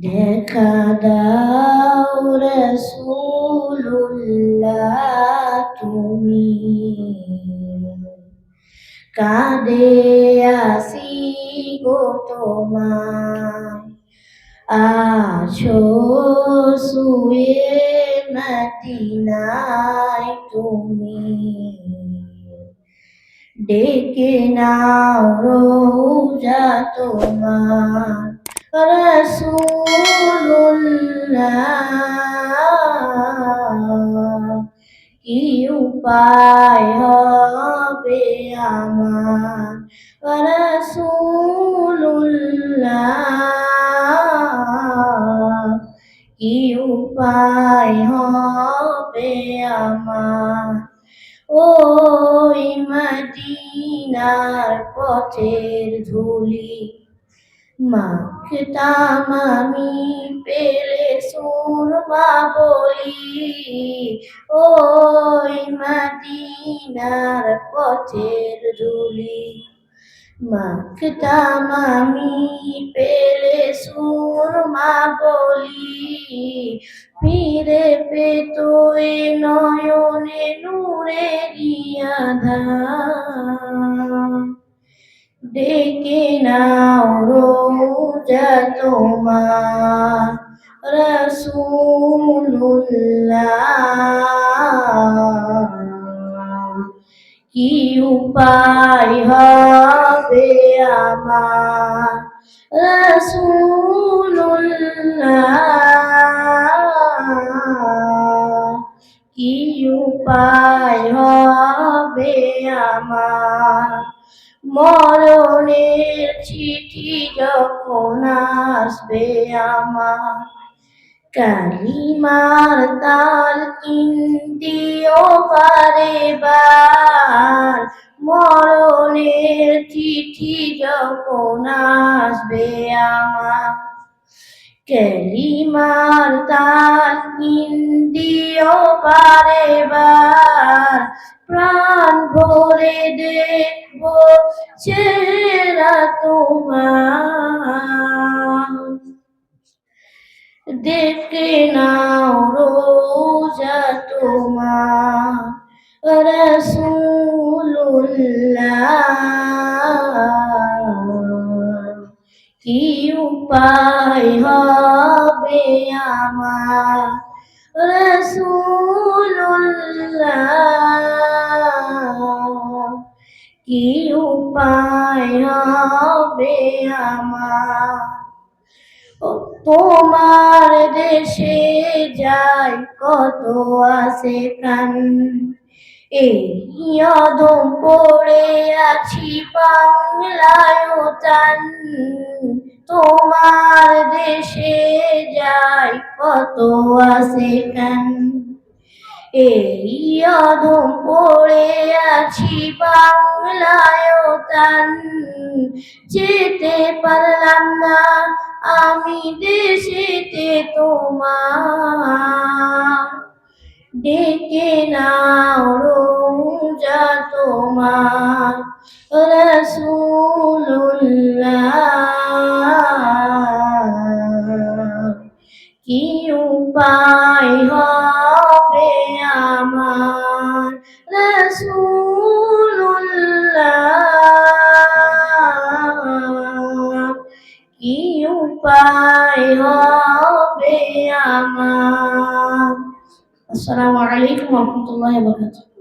দেখা দাও রাসূলুল্লাহ তুমি, কাঁদে আসি গো তোমায়, আছো শুয়ে মদিনায় তুমি, ডেকে নাও রোজা তোমার রাসূলুল্লাহ, কি উপায় হবে আমার রাসূলুল্লাহ, কি উপায় হবে আমার। ওই মদিনার পথের ধুলি মাখতাম আমি পেলে সুরমা বলি, ওই মদিনার পথের ধুলি মাখতাম আমি পেলে সুরমা বলি, ফিরে পেত এ নয়নে নূরেরি আধার, ডেকে নাও রোজা তোমার রাসূলুল্লাহ, কি উপায় হবে আমার রাসূলুল্লাহ, কি উপায় হবে আমার। মরণের চিঠি যখন আসবে আমার, কালিমার তালকিন দিও বারে বার, মরণের চিঠি যখন আসবে আমার, কালিমার তালকিন দিও বারে বার, প্রাণ ভরে দেখবো চেহারা তোমার, দেখে নাও রোজা তোমার রাসূলুল্লাহ, কি উপায় হবে আমার রাসূলুল্লাহ, কি উপায় হবে আমার। তোমার দেশে যাই কত আসে প্রাণ, এই অধম পড়ে আছি বাংলায় টান, তোমার দেশে যাই কত আসে প্রাণ, এই অধম পড়ে আছি বাংলায় টান, যেতে পারলাম না আমি দেশেতে তোমার, ডেকে নাও রোজা তোমার রাসূলুল্লাহ, কি উপায় হবে আমার রাসূলুল্লাহ, কি উপায় হবে আমার। আসসালামু আলাইকুম ওয়া রাহমাতুল্লাহি ওয়া বারাকাতুহু।